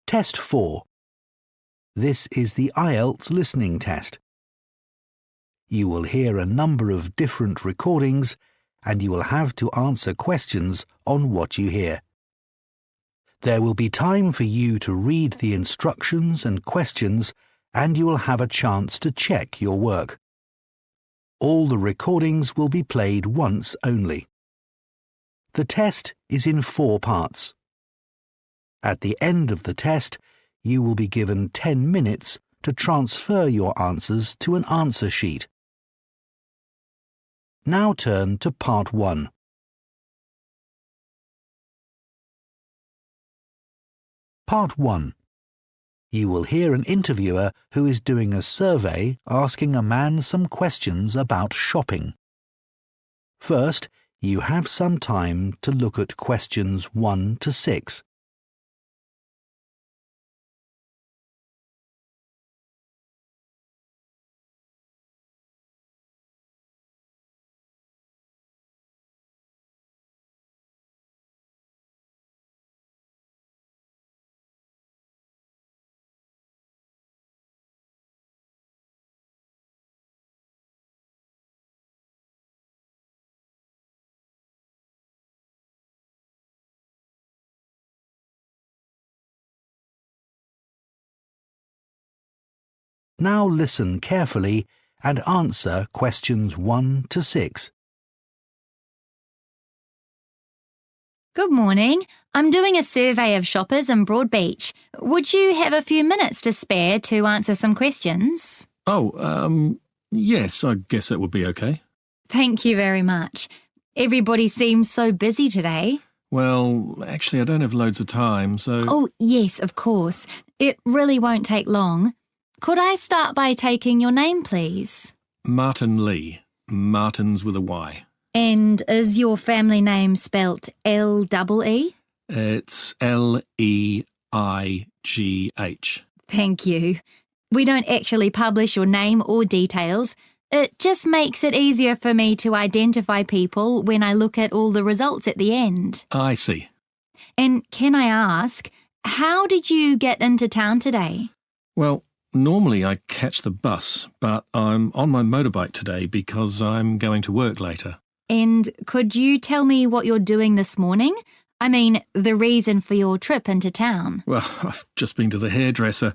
Test 4. This is the IELTS listening test. You will hear a number of different recordings and you will have to answer questions on what you hear. There will be time for you to read the instructions and questions and you will have a chance to check your work. All the recordings will be played once only. The test is in 4 parts. At the end of the test, you will be given 10 minutes to transfer your answers to an answer sheet. Now turn to Part 1. Part 1. You will hear an interviewer who is doing a survey asking a man some questions about shopping. First, you have some time to look at questions 1 to 6. Now listen carefully and answer questions 1 to 6. Good morning. I'm doing a survey of shoppers in Broadbeach. Would you have a few minutes to spare to answer some questions? Yes, I guess that would be okay. Thank you very much. Everybody seems so busy today. Well, actually, I don't have loads of time, so... Oh, yes, of course. It really won't take long. Could I start by taking your name, please? Martin Lee. Martin's with a Y. And is your family name spelt L-E-E? It's Leigh. Thank you. We don't actually publish your name or details. It just makes it easier for me to identify people when I look at all the results at the end. I see. And can I ask, how did you get into town today? Well, normally I catch the bus, but I'm on my motorbike today because I'm going to work later. And could you tell me what you're doing this morning? I mean, the reason for your trip into town. Well, I've just been to the hairdresser.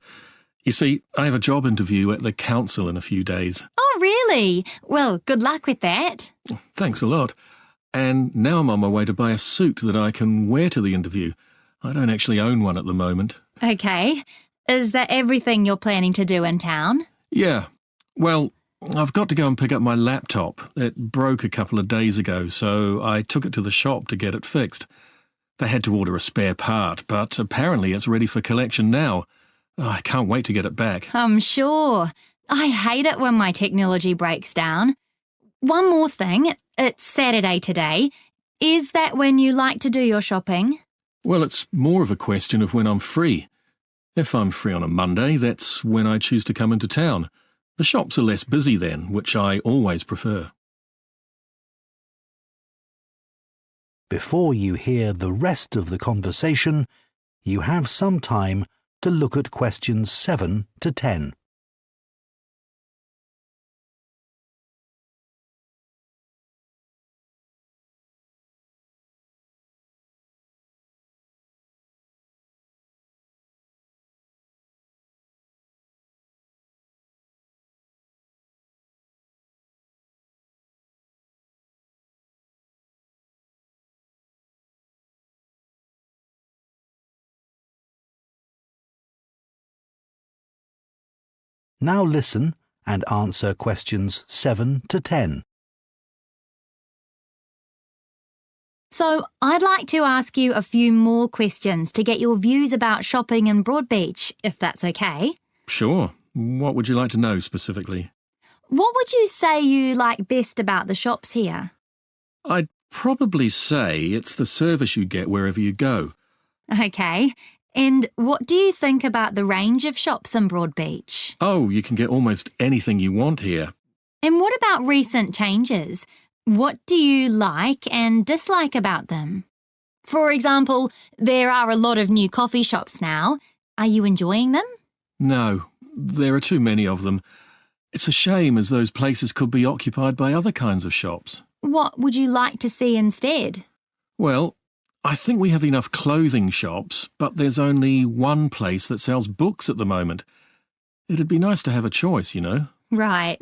You see, I have a job interview at the council in a few days. Oh, really? Well, good luck with that. Thanks a lot. And now I'm on my way to buy a suit that I can wear to the interview. I don't actually own one at the moment. Okay. Is that everything you're planning to do in town? Yeah. Well, I've got to go and pick up my laptop. It broke a couple of days ago, so I took it to the shop to get it fixed. They had to order a spare part, but apparently it's ready for collection now. Oh, I can't wait to get it back. I'm sure. I hate it when my technology breaks down. One more thing. It's Saturday today. Is that when you like to do your shopping? Well, it's more of a question of when I'm free. If I'm free on a Monday, that's when I choose to come into town. The shops are less busy then, which I always prefer. Before you hear the rest of the conversation, you have some time to look at questions 7 to 10. Now listen and answer questions 7 to 10. So, I'd like to ask you a few more questions to get your views about shopping in Broadbeach, if that's okay. Sure. What would you like to know specifically? What would you say you like best about the shops here? I'd probably say it's the service you get wherever you go. Okay. And what do you think about the range of shops in Broadbeach? Oh, you can get almost anything you want here. And what about recent changes? What do you like and dislike about them? For example, there are a lot of new coffee shops now. Are you enjoying them? No, there are too many of them. It's a shame, as those places could be occupied by other kinds of shops. What would you like to see instead? Well, I think we have enough clothing shops, but there's only one place that sells books at the moment. It'd be nice to have a choice, you know. Right.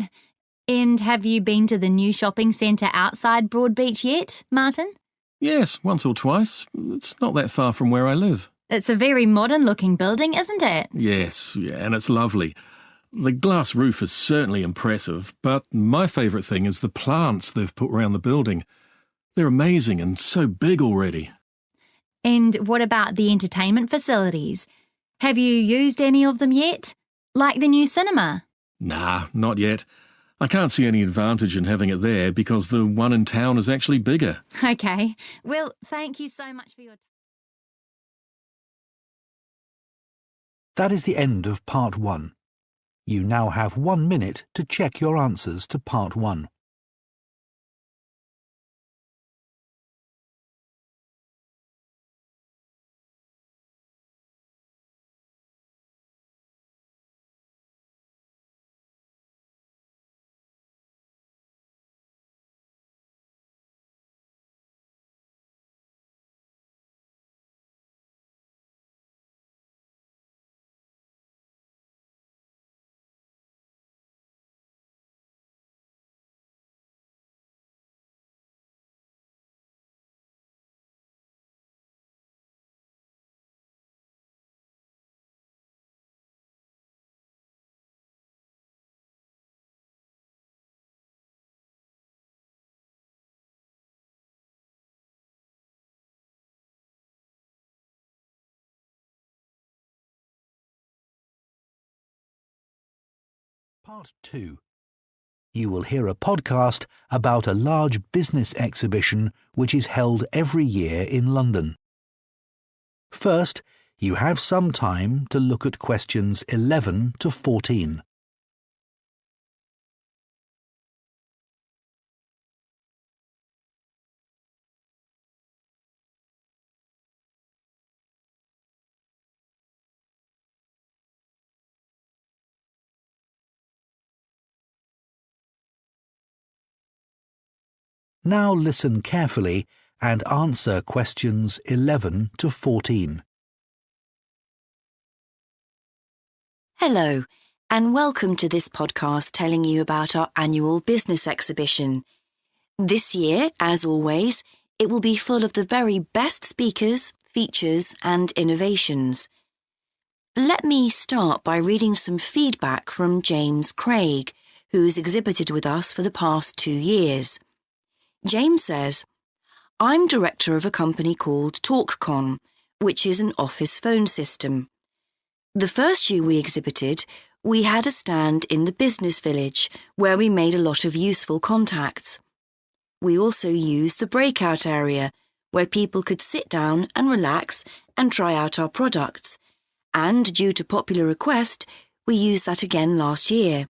And have you been to the new shopping centre outside Broadbeach yet, Martin? Yes, once or twice. It's not that far from where I live. It's a very modern-looking building, isn't it? Yes, and it's lovely. The glass roof is certainly impressive, but my favourite thing is the plants they've put around the building. They're amazing and so big already. And what about the entertainment facilities? Have you used any of them yet? Like the new cinema? Nah, not yet. I can't see any advantage in having it there because the one in town is actually bigger. Okay. Well, thank you so much for your time. That is the end of Part 1. You now have 1 minute to check your answers to Part 1. Part 2. You will hear a podcast about a large business exhibition which is held every year in London. First, you have some time to look at questions 11 to 14. Now listen carefully and answer questions 11 to 14. Hello, and welcome to this podcast telling you about our annual business exhibition. This year, as always, it will be full of the very best speakers, features, and innovations. Let me start by reading some feedback from James Craig, who's exhibited with us for the past 2 years. James says, "I'm director of a company called TalkCon, which is an office phone system. The first year we exhibited, we had a stand in the business village where we made a lot of useful contacts. We also used the breakout area where people could sit down and relax and try out our products, and due to popular request, we used that again last year.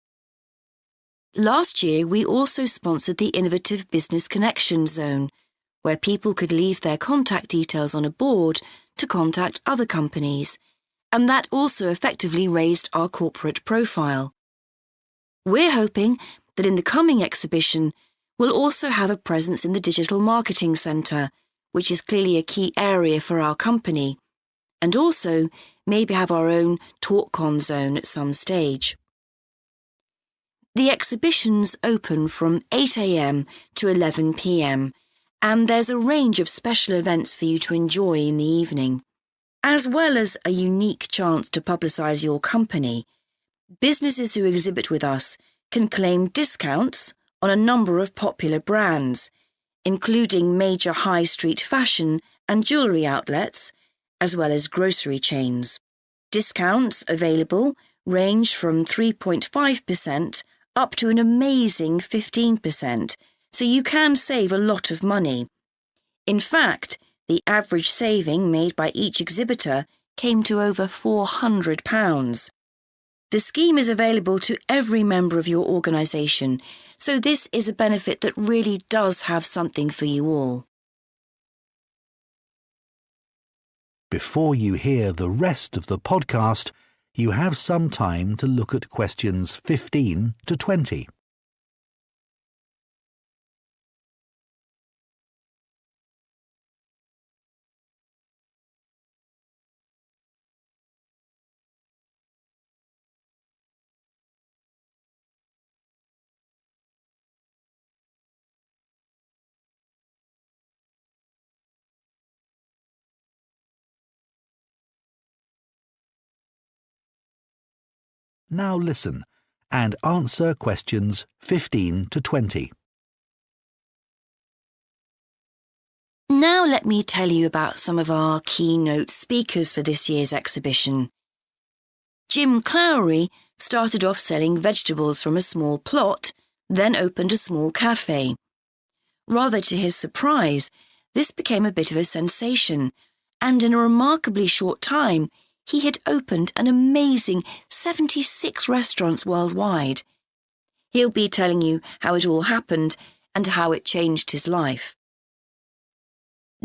Last year, we also sponsored the innovative Business Connection Zone, where people could leave their contact details on a board to contact other companies, and that also effectively raised our corporate profile. We're hoping that in the coming exhibition, we'll also have a presence in the Digital Marketing Centre, which is clearly a key area for our company, and also maybe have our own TalkCon zone at some stage. The exhibition's open from 8 a.m. to 11 p.m, and there's a range of special events for you to enjoy in the evening. As well as a unique chance to publicise your company, businesses who exhibit with us can claim discounts on a number of popular brands, including major high street fashion and jewellery outlets, as well as grocery chains. Discounts available range from 3.5% up to an amazing 15%, so you can save a lot of money. In fact, the average saving made by each exhibitor came to over £400. The scheme is available to every member of your organisation, so this is a benefit that really does have something for you all. Before you hear the rest of the podcast, you have some time to look at questions 15 to 20. Now listen and answer questions 15 to 20. Now let me tell you about some of our keynote speakers for this year's exhibition. Jim Clowry started off selling vegetables from a small plot, then opened a small cafe. Rather to his surprise, this became a bit of a sensation, and in a remarkably short time, he had opened an amazing 76 restaurants worldwide. He'll be telling you how it all happened and how it changed his life.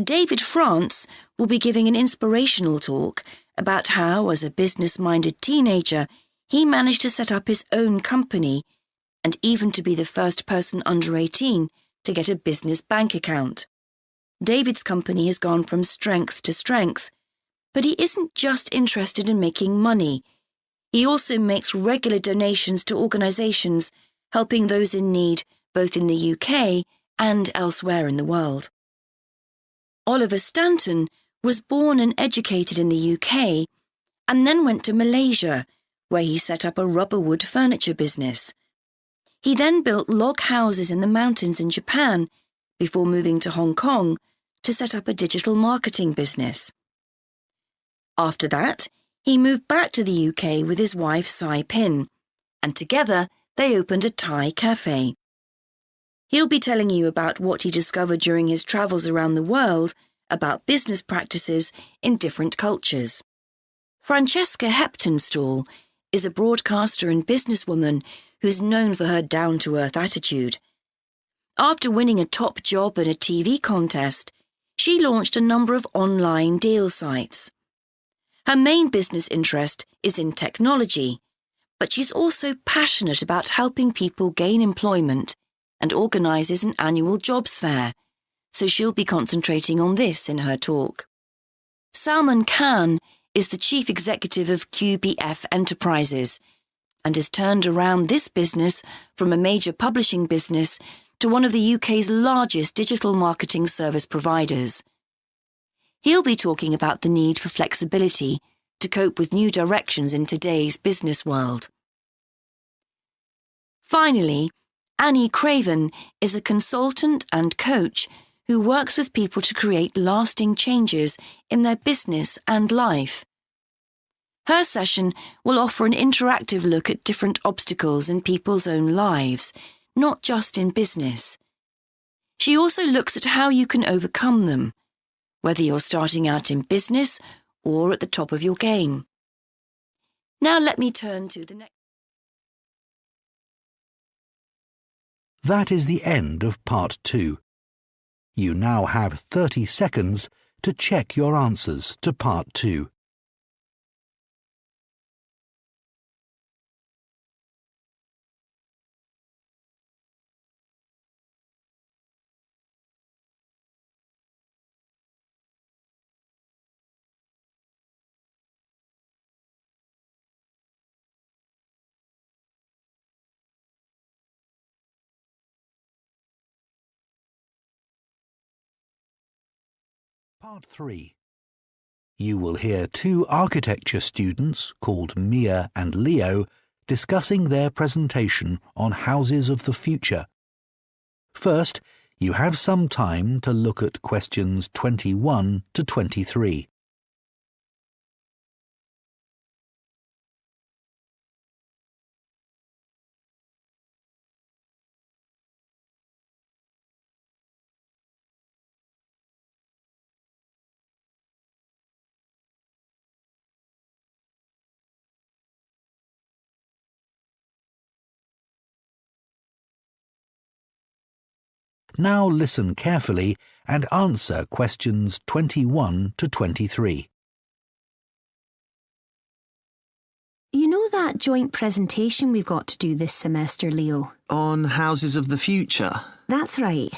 David France will be giving an inspirational talk about how, as a business-minded teenager, he managed to set up his own company and even to be the first person under 18 to get a business bank account. David's company has gone from strength to strength, but he isn't just interested in making money. He also makes regular donations to organisations helping those in need both in the UK and elsewhere in the world. Oliver Stanton was born and educated in the UK and then went to Malaysia, where he set up a rubber wood furniture business. He then built log houses in the mountains in Japan before moving to Hong Kong to set up a digital marketing business. After that, he moved back to the UK with his wife Sai Pin, and together they opened a Thai cafe. He'll be telling you about what he discovered during his travels around the world about business practices in different cultures. Francesca Heptonstall is a broadcaster and businesswoman who's known for her down-to-earth attitude. After winning a top job in a TV contest, she launched a number of online deal sites. Her main business interest is in technology, but she's also passionate about helping people gain employment and organises an annual jobs fair, so she'll be concentrating on this in her talk. Salman Khan is the chief executive of QBF Enterprises and has turned around this business from a major publishing business to one of the UK's largest digital marketing service providers. He'll be talking about the need for flexibility to cope with new directions in today's business world. Finally, Annie Craven is a consultant and coach who works with people to create lasting changes in their business and life. Her session will offer an interactive look at different obstacles in people's own lives, not just in business. She also looks at how you can overcome them, whether you're starting out in business or at the top of your game. Now let me turn to the next. That is the end of part 2. You now have 30 seconds to check your answers to part 2. Part 3. You will hear 2 architecture students called Mia and Leo discussing their presentation on houses of the future. First, you have some time to look at questions 21 to 23. Now listen carefully and answer questions 21 to 23. You know that joint presentation we've got to do this semester, Leo? On houses of the future? That's right.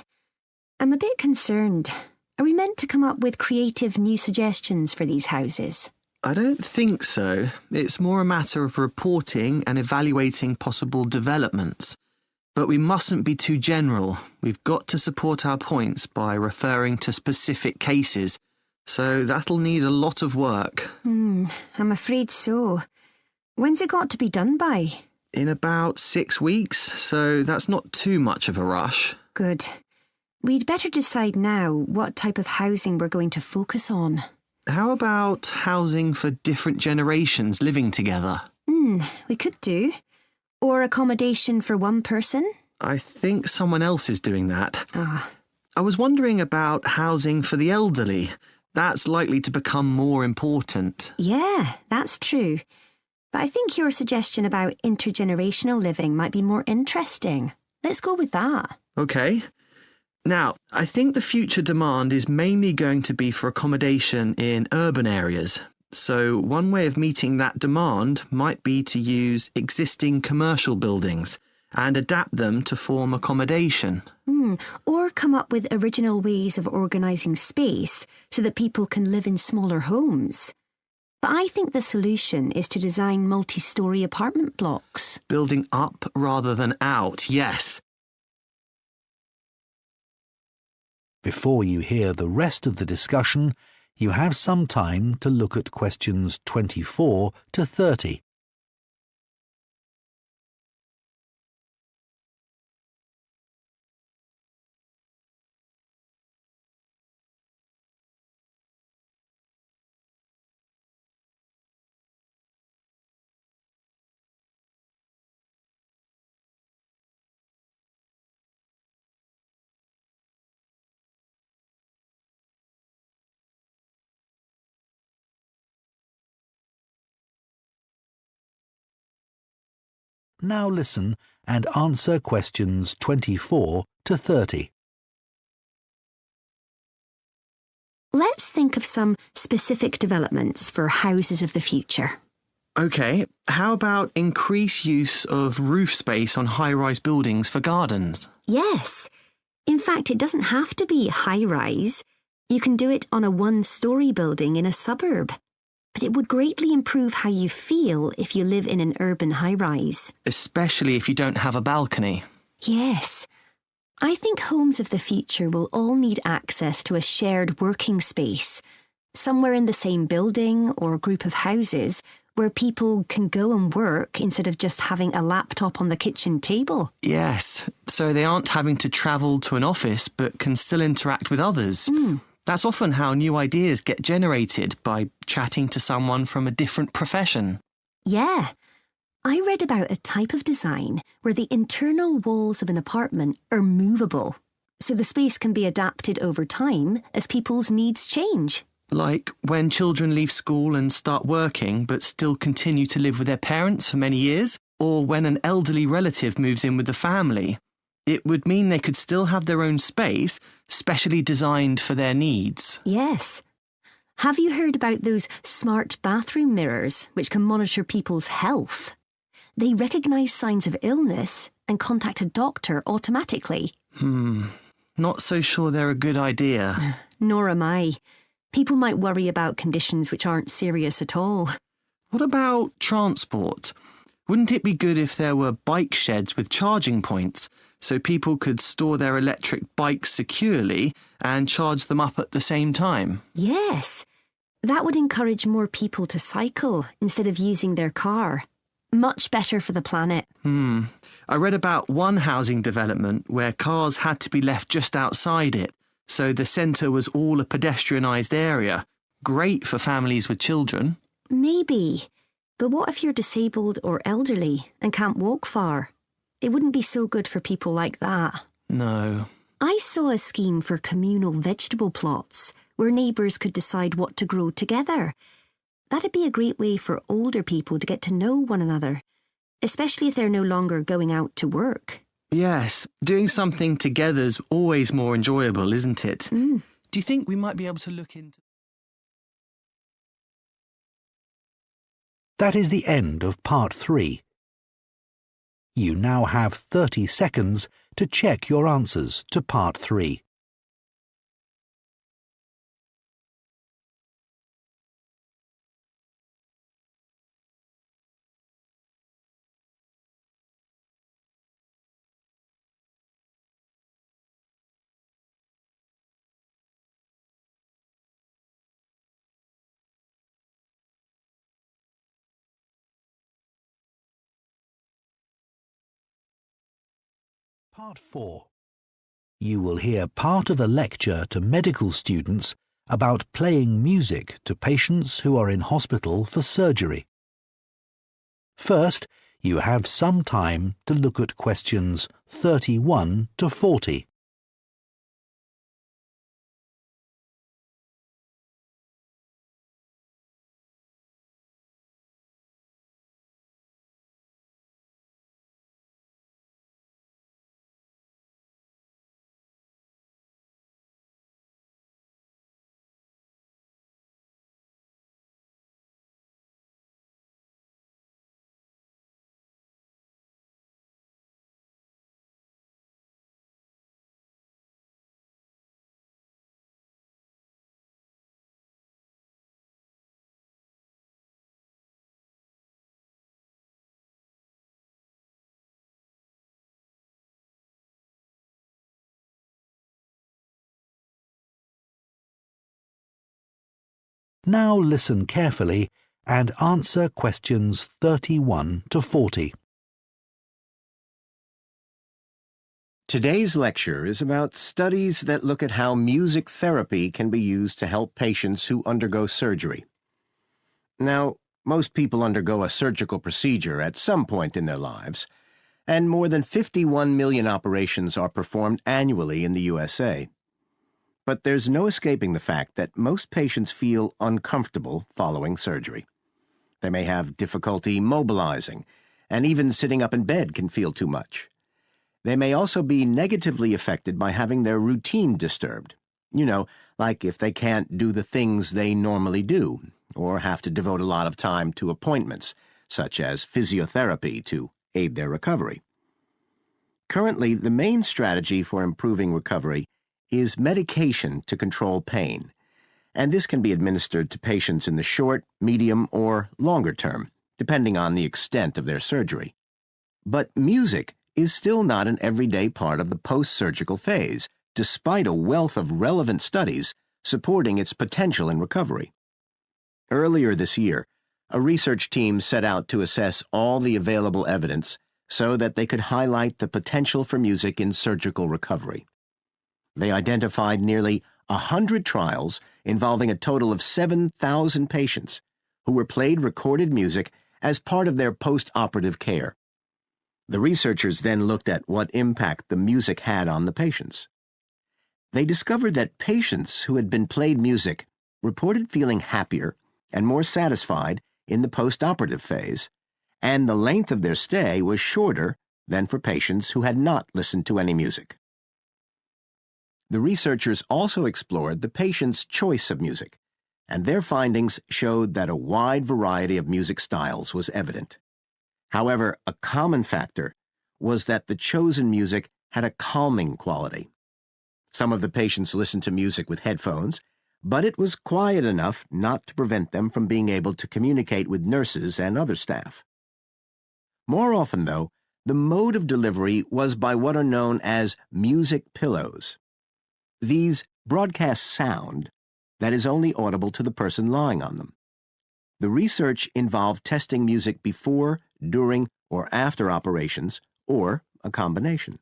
I'm a bit concerned. Are we meant to come up with creative new suggestions for these houses? I don't think so. It's more a matter of reporting and evaluating possible developments. But we mustn't be too general. We've got to support our points by referring to specific cases. So that'll need a lot of work. I'm afraid so. When's it got to be done by? In about 6 weeks, so that's not too much of a rush. Good. We'd better decide now what type of housing we're going to focus on. How about housing for different generations living together? We could do. Or accommodation for one person? I think someone else is doing that. Ah. I was wondering about housing for the elderly. That's likely to become more important. Yeah, that's true. But I think your suggestion about intergenerational living might be more interesting. Let's go with that. OK. Now, I think the future demand is mainly going to be for accommodation in urban areas. So one way of meeting that demand might be to use existing commercial buildings and adapt them to form accommodation. Or come up with original ways of organising space so that people can live in smaller homes. But I think the solution is to design multi-storey apartment blocks. Building up rather than out, yes. Before you hear the rest of the discussion, you have some time to look at questions 24 to 30. Now listen and answer questions 24 to 30. Let's think of some specific developments for houses of the future. OK, how about increase use of roof space on high-rise buildings for gardens? Yes. In fact, it doesn't have to be high-rise. You can do it on a one-storey building in a suburb. But it would greatly improve how you feel if you live in an urban high-rise. Especially if you don't have a balcony. Yes. I think homes of the future will all need access to a shared working space, somewhere in the same building or group of houses where people can go and work instead of just having a laptop on the kitchen table. Yes, so they aren't having to travel to an office but can still interact with others. That's often how new ideas get generated, by chatting to someone from a different profession. Yeah. I read about a type of design where the internal walls of an apartment are movable, so the space can be adapted over time as people's needs change. Like when children leave school and start working but still continue to live with their parents for many years, or when an elderly relative moves in with the family. It would mean they could still have their own space, specially designed for their needs. Yes. Have you heard about those smart bathroom mirrors which can monitor people's health? They recognise signs of illness and contact a doctor automatically. Not so sure they're a good idea. Nor am I. People might worry about conditions which aren't serious at all. What about transport? Wouldn't it be good if there were bike sheds with charging points, so people could store their electric bikes securely and charge them up at the same time? Yes. That would encourage more people to cycle instead of using their car. Much better for the planet. I read about one housing development where cars had to be left just outside it, so the centre was all a pedestrianised area. Great for families with children. Maybe. But what if you're disabled or elderly and can't walk far? It wouldn't be so good for people like that. No. I saw a scheme for communal vegetable plots where neighbours could decide what to grow together. That'd be a great way for older people to get to know one another, especially if they're no longer going out to work. Yes, doing something together's always more enjoyable, isn't it? Do you think we might be able to look into... That is the end of Part 3. You now have 30 seconds to check your answers to Part 3. Part 4. You will hear part of a lecture to medical students about playing music to patients who are in hospital for surgery. First, you have some time to look at questions 31 to 40. Now listen carefully and answer questions 31 to 40. Today's lecture is about studies that look at how music therapy can be used to help patients who undergo surgery. Now, most people undergo a surgical procedure at some point in their lives, and more than 51 million operations are performed annually in the USA. But there's no escaping the fact that most patients feel uncomfortable following surgery. They may have difficulty mobilizing, and even sitting up in bed can feel too much. They may also be negatively affected by having their routine disturbed. You know, like if they can't do the things they normally do, or have to devote a lot of time to appointments, such as physiotherapy, to aid their recovery. Currently, the main strategy for improving recovery is medication to control pain, and this can be administered to patients in the short, medium, or longer term, depending on the extent of their surgery. But music is still not an everyday part of the post-surgical phase, despite a wealth of relevant studies supporting its potential in recovery. Earlier this year, a research team set out to assess all the available evidence so that they could highlight the potential for music in surgical recovery. They identified nearly 100 trials involving a total of 7,000 patients who were played recorded music as part of their post-operative care. The researchers then looked at what impact the music had on the patients. They discovered that patients who had been played music reported feeling happier and more satisfied in the post-operative phase, and the length of their stay was shorter than for patients who had not listened to any music. The researchers also explored the patient's choice of music, and their findings showed that a wide variety of music styles was evident. However, a common factor was that the chosen music had a calming quality. Some of the patients listened to music with headphones, but it was quiet enough not to prevent them from being able to communicate with nurses and other staff. More often, though, the mode of delivery was by what are known as music pillows. These broadcast sound that is only audible to the person lying on them. The research involved testing music before, during, or after operations, or a combination.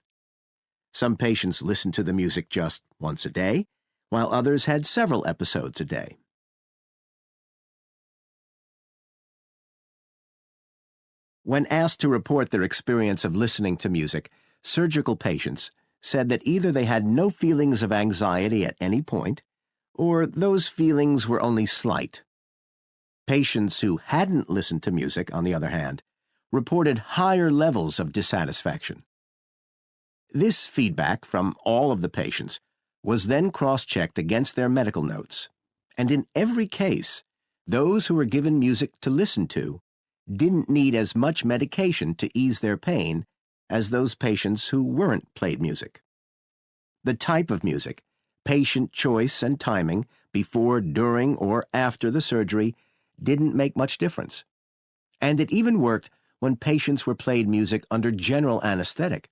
Some patients listened to the music just once a day, while others had several episodes a day. When asked to report their experience of listening to music, surgical patients said that either they had no feelings of anxiety at any point, or those feelings were only slight. Patients who hadn't listened to music, on the other hand, reported higher levels of dissatisfaction. This feedback from all of the patients was then cross-checked against their medical notes, and in every case, those who were given music to listen to didn't need as much medication to ease their pain as those patients who weren't played music. The type of music, patient choice and timing before, during, or after the surgery didn't make much difference. And it even worked when patients were played music under general anesthetic,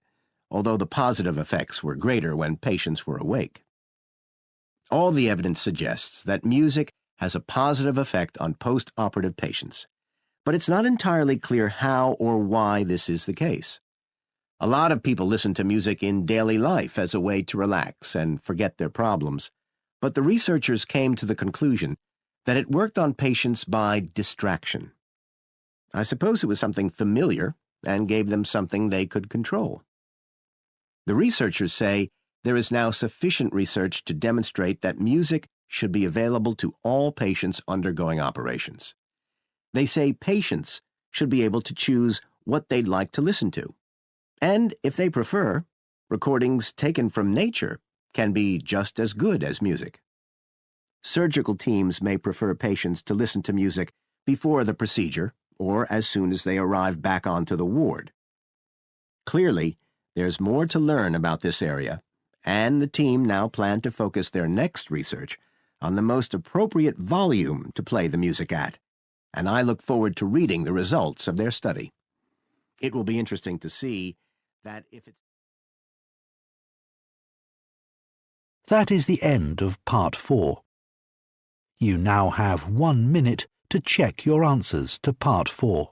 although the positive effects were greater when patients were awake. All the evidence suggests that music has a positive effect on post-operative patients, but it's not entirely clear how or why this is the case. A lot of people listen to music in daily life as a way to relax and forget their problems, but the researchers came to the conclusion that it worked on patients by distraction. I suppose it was something familiar and gave them something they could control. The researchers say there is now sufficient research to demonstrate that music should be available to all patients undergoing operations. They say patients should be able to choose what they'd like to listen to. And if they prefer, recordings taken from nature can be just as good as music. Surgical teams may prefer patients to listen to music before the procedure or as soon as they arrive back onto the ward. Clearly, there's more to learn about this area, and the team now plan to focus their next research on the most appropriate volume to play the music at, and I look forward to reading the results of their study. It will be interesting to see that if it's... That is the end of Part 4. You now have 1 minute to check your answers to Part 4.